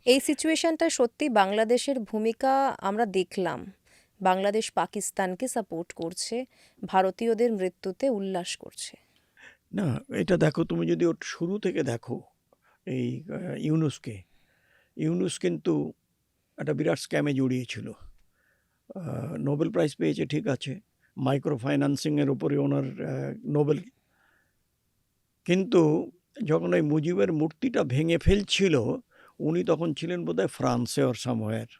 এই সিচুয়েশনটা সত্যি বাংলাদেশের ভূমিকা আমরা দেখলাম। বাংলাদেশ পাকিস্তানকে সাপোর্ট করছে, ভারতীয়দের মৃত্যুতে উল্লাস করছে। না, এটা দেখো, তুমি যদি ওর শুরু থেকে দেখো এই ইউনুসকে, ইউনুস কিন্তু একটা বিরাট স্ক্যামে জড়িয়েছিল। নোবেল প্রাইজ পেয়েছে, ঠিক আছে, মাইক্রো ফাইন্যান্সিংয়ের উপরে ওনার নোবেল। কিন্তু যখন ওই মুজিবের মূর্তিটা ভেঙে ফেলছিল, উনি তখন ছিলেন বোধহয় ফ্রান্সে ওর সামওয়্যার।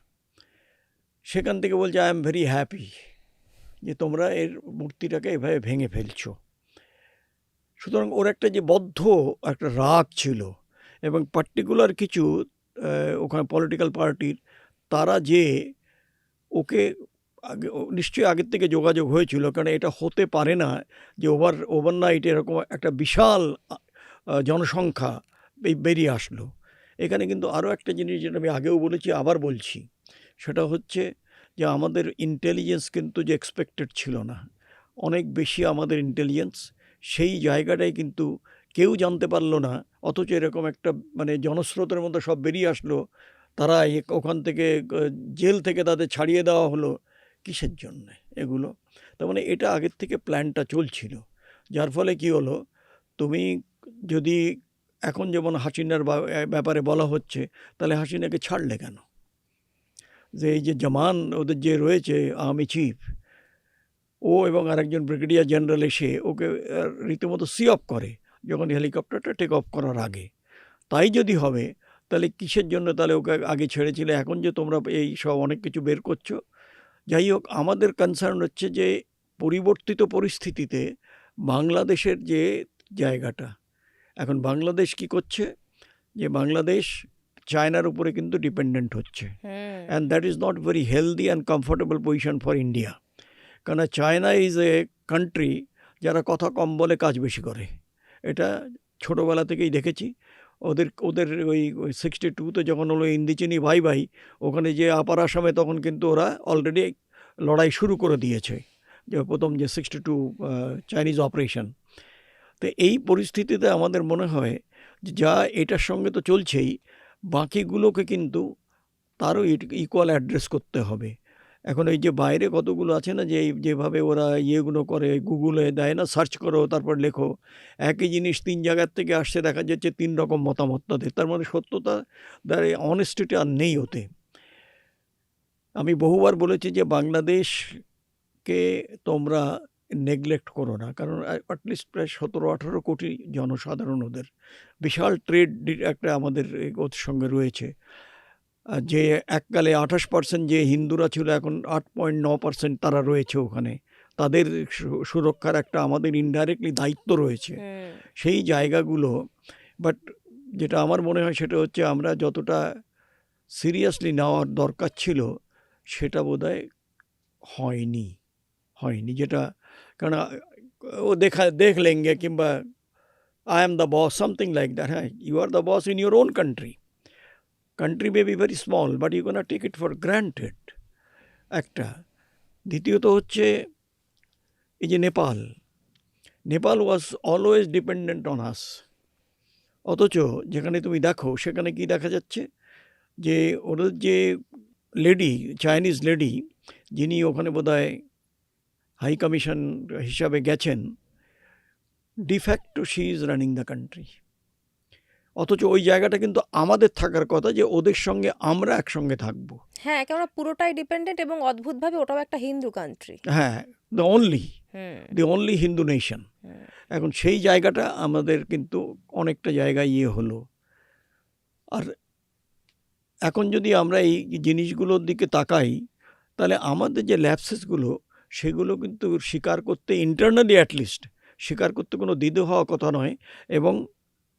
সেখান থেকে বলছে আই এম ভেরি হ্যাপি যে তোমরা এর মূর্তিটাকে এভাবে ভেঙে ফেলছো। সুতরাং ওর একটা যে বদ্ধ একটা রাগ ছিল, এবং পার্টিকুলার কিছু ওখানে পলিটিক্যাল পার্টির, তারা যে ওকে নিশ্চয়ই আগের থেকে যোগাযোগ হয়েছিল, কারণ এটা হতে পারে না যে ওভারনাইট এরকম একটা বিশাল জনসংখ্যা বেরিয়ে আসলো। এখানে কিন্তু আরও একটা জিনিস, যেটা আমি আগেও বলেছি আবার বলছি, সেটা হচ্ছে যে আমাদের ইন্টেলিজেন্স কিন্তু যে এক্সপেক্টেড ছিল না, অনেক বেশি আমাদের ইন্টেলিজেন্স। সেই জায়গাটাই কিন্তু কেউ জানতে পারলো না, অথচ এরকম একটা মানে জনস্রোতের মধ্যে সব বেরিয়ে আসলো। তারা ওখান থেকে জেল থেকে তাদের ছাড়িয়ে দেওয়া হলো। কিসের জন্যে এগুলো? তার মানে এটা আগের থেকে প্ল্যানটা চলছিল। যার ফলে কি হলো, তুমি যদি এখন যেমন হাসিনার ব্যাপারে বলা হচ্ছে, তাহলে হাসিনাকে ছাড়লে কেন? যে এই যে জামান ওদের যে রয়েছে আর্মি চিফ, ও এবং আরেকজন ব্রিগেডিয়ার জেনারেল এসে ওকে রীতিমতো সি অফ করে যখন হেলিকপ্টারটা টেক অফ করার আগে। তাই যদি হবে, তাহলে কিসের জন্য তাহলে ওকে আগে ছেড়েছিলে? এখন যে তোমরা এই সব অনেক কিছু বের করছো। যাই হোক, আমাদের কনসার্ন হচ্ছে যে পরিবর্তিত পরিস্থিতিতে বাংলাদেশের যে জায়গাটা, এখন বাংলাদেশ কি করছে, যে বাংলাদেশ চায়নার উপরে কিন্তু ডিপেন্ডেন্ট হচ্ছে, and that is not very healthy and comfortable position for India. কারণ চায়না ইজ এ কান্ট্রি যারা কথা কম বলে কাজ বেশি করে। এটা ছোটোবেলা থেকেই দেখেছি। ওদের ওদের ওই 62-তে যখন হলো ইন্দিচিনি ভাই ভাই, ওখানে যে আপার আসামে, তখন কিন্তু ওরা অলরেডি লড়াই শুরু করে দিয়েছে, যে প্রথম যে 62 চাইনিজ অপারেশন। তো এই পরিস্থিতিতে আমাদের মনে হয় যে যা এটার সঙ্গে তো চলছেই, বাকিগুলোকে কিন্তু তারও ইকুয়াল অ্যাড্রেস করতে হবে। এখন এই যে বাইরে কতগুলো আছে না, যে যেভাবে ওরা ইয়েগুলো করে, গুগলে দেয় না, সার্চ করো তারপর লেখো, একই জিনিস 3 জায়গার থেকে আসছে, দেখা যাচ্ছে 3 রকম মতামত তাদের। তার মানে সত্যতা, অনেস্টিটি আর নেই ওতে। আমি বহুবার বলেছি যে বাংলাদেশকে তোমরা নেগলেক্ট করো না, কারণ অ্যাটলিস্ট প্রায় 17-18 কোটি জনসাধারণ, ওদের বিশাল ট্রেড একটা আমাদের ওর সঙ্গে রয়েছে। যে এককালে 28% যে হিন্দুরা ছিল, এখন 8.9% তারা রয়েছে ওখানে। তাদের সুরক্ষার একটা আমাদের ইনডাইরেক্টলি দায়িত্ব রয়েছে সেই জায়গাগুলো। বাট যেটা আমার মনে হয় সেটা হচ্ছে, আমরা যতটা সিরিয়াসলি নেওয়ার দরকার ছিল সেটা বোধহয় হয়নি হয়নি যেটা, কারণ ও দেখ লেঙ্গে, কিংবা I am the boss, something like that. হ্যাঁ, you are the boss in your own country. Country may be very small, but you cannot take it for granted, একটা। দ্বিতীয়ত হচ্ছে এই যে Nepal was always dependent on us. অথচ যেখানে তুমি দেখো, সেখানে কি দেখা যাচ্ছে, যে ওদের যে লেডি, চাইনিজ লেডি, যিনি ওখানে বোধহয় হাই কমিশন হিসাবে গেছেন, de facto she is running the country. অথচ ওই জায়গাটা কিন্তু আমাদের থাকার কথা, যে ওদের সঙ্গে আমরা একসঙ্গে থাকবো। হ্যাঁ, কেননা পুরোটাই ডিপেন্ডেন্ট এবং অদ্ভুতভাবে ওটাও একটা হিন্দু কান্ট্রি। হ্যাঁ, দ্য অনলি হিন্দু নেশন। এখন সেই জায়গাটা আমাদের কিন্তু অনেকটা জায়গায় ইয়ে হলো। আর এখন যদি আমরা এই জিনিসগুলোর দিকে তাকাই, তাহলে আমাদের যে ল্যাপসেসগুলো, সেগুলো কিন্তু স্বীকার করতে, ইন্টারনালি অ্যাটলিস্ট স্বীকার করতে কোনো দ্বিধা হওয়া কথা নয়। এবং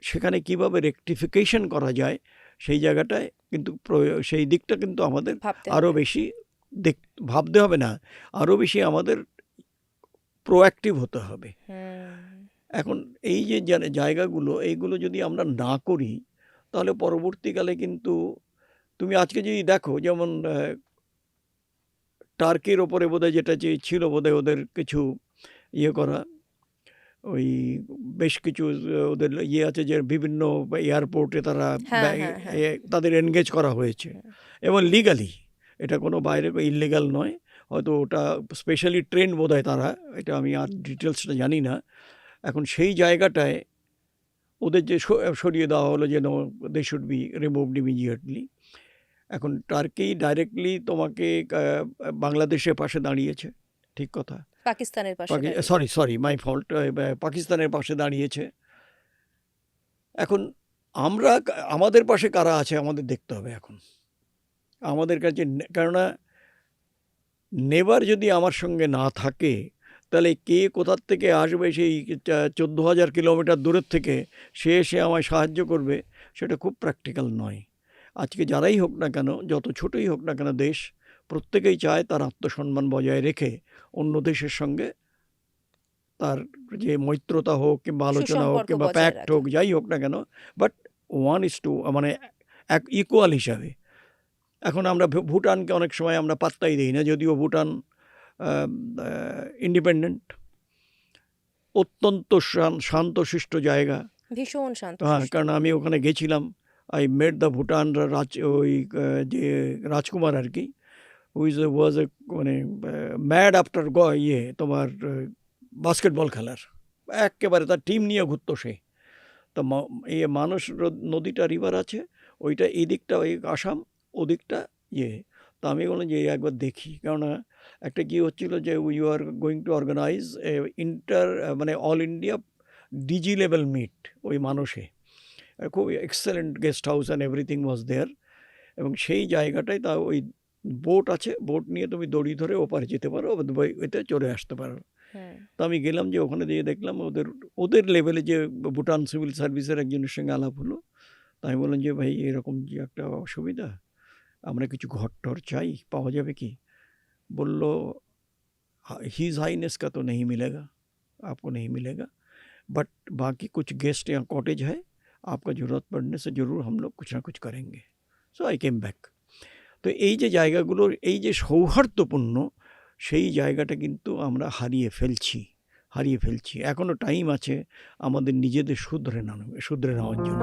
সেখানে কিভাবে রেকটিফিকেশন করা যায়, সেই জায়গাটায় কিন্তু সেই দিকটা কিন্তু আমাদের আরও বেশি ভাবতে হবে, না আরও বেশি আমাদের প্রোঅ্যাক্টিভ হতে হবে। এখন এই যে জায়গাগুলো, এইগুলো যদি আমরা না করি, তাহলে পরবর্তীকালে কিন্তু তুমি আজকে যদি দেখো, যেমন টার্কির ওপরে বোধহয় যেটা ছিল, বোধহয় ওদের কিছু ইয়ে করা, ওই বেশ কিছু ওদের ইয়ে আছে যে বিভিন্ন এয়ারপোর্টে তারা হ্যাঁ হ্যাঁ হ্যাঁ তাদের এনগেজ করা হয়েছে এবং লিগালি, এটা কোনো বাইরে ইললিগাল নয়। হয়তো ওটা স্পেশালি ট্রেন বোধহয় তারা, এটা আমি আর ডিটেলসটা জানি না। এখন সেই জায়গাটায় ওদের যে সরিয়ে দেওয়া হলো যে they should be removed immediately. এখন টার্কি ডাইরেক্টলি তোমাকে বাংলাদেশের পাশে দাঁড়িয়েছে, ঠিক কথা। পাকিস্তানের পাশে দাঁড়িয়ে। সরি মাই ফল্ট, পাকিস্তানের পাশে দাঁড়িয়েছে। এখন আমরা আমাদের পাশে কারা আছে আমাদের দেখতে হবে এখন আমাদের কাছে, কেননা নেবার যদি আমার সঙ্গে না থাকে তাহলে কে কোথার থেকে আসবে সেই 14,000 কিলোমিটার দূরের থেকে, সে এসে আমায় সাহায্য করবে, সেটা খুব প্র্যাকটিক্যাল নয়। আজকে যারাই হোক না কেন, যত ছোটই হোক না কেন দেশ, প্রত্যেকেই চায় তার আত্মসম্মান বজায় রেখে অন্য দেশের সঙ্গে তার যে মৈত্রতা হোক কিংবা আলোচনা হোক সুসম্পর্ক কিংবা বজায় প্যাক্ট রাখা। হোক, যাই হোক না কেন, বাট 1:2 মানে এক ইকুয়াল হিসাবে। এখন আমরা ভুটানকে অনেক সময় আমরা পাত্তাই দিই না, যদিও ভুটান ইন্ডিপেন্ডেন্ট, অত্যন্ত শান্তশিষ্ট জায়গা। ভীষণ শান্ত হ্যাঁ, শিষ্ট। কারণ আমি ওখানে গেছিলাম। আই মেট দ্য ভুটান ওই যে রাজকুমার আর কি, ওয়াজ এ মানে ম্যাড আফটার ইয়ে তোমার বাস্কেটবল খেলার, একেবারে তার টিম নিয়ে ঘুরতো সে। তো মানস নদীটা রিভার আছে, ওইটা এই দিকটা ওই আসাম, ওদিকটা ইয়ে। তো আমি বললাম যে একবার দেখি, কেননা একটা কী হচ্ছিল যে we are going to organise মানে all India DG level meet ওই মানসে। খুব excellent guest house and everything was there. এবং সেই জায়গাটায় তা ওই বোট আছে, বোট নিয়ে তুমি দড়ি ধরে ওপারে যেতে পারো, এতে চলে আসতে পারো। তো আমি গেলাম, যে ওখানে দিয়ে দেখলাম ওদের লেভেলে যে ভুটান সিভিল সার্ভিসের একজনের সঙ্গে আলাপ হলো। তাই আমি বললাম যে ভাই এরকম যে একটা অসুবিধা, আমরা কিছু ঘর টর চাই, পাওয়া যাবে কি? বলল हिज हाईनेस का तो नहीं मिलेगा, आपको नहीं मिलेगा, बट बाकी कुछ गेस्ट या कॉटेज है, आपका ज़रूरत पड़ने से ज़रूर हम लोग कुछ ना कुछ करेंगे। सो आई केम बैक। তো এই যে জায়গাগুলোর এই যে সৌহার্দ্যপূর্ণ, সেই জায়গাটা কিন্তু আমরা হারিয়ে ফেলছি। এখনও টাইম আছে আমাদের নিজেদের শুধরে নেওয়ার জন্য।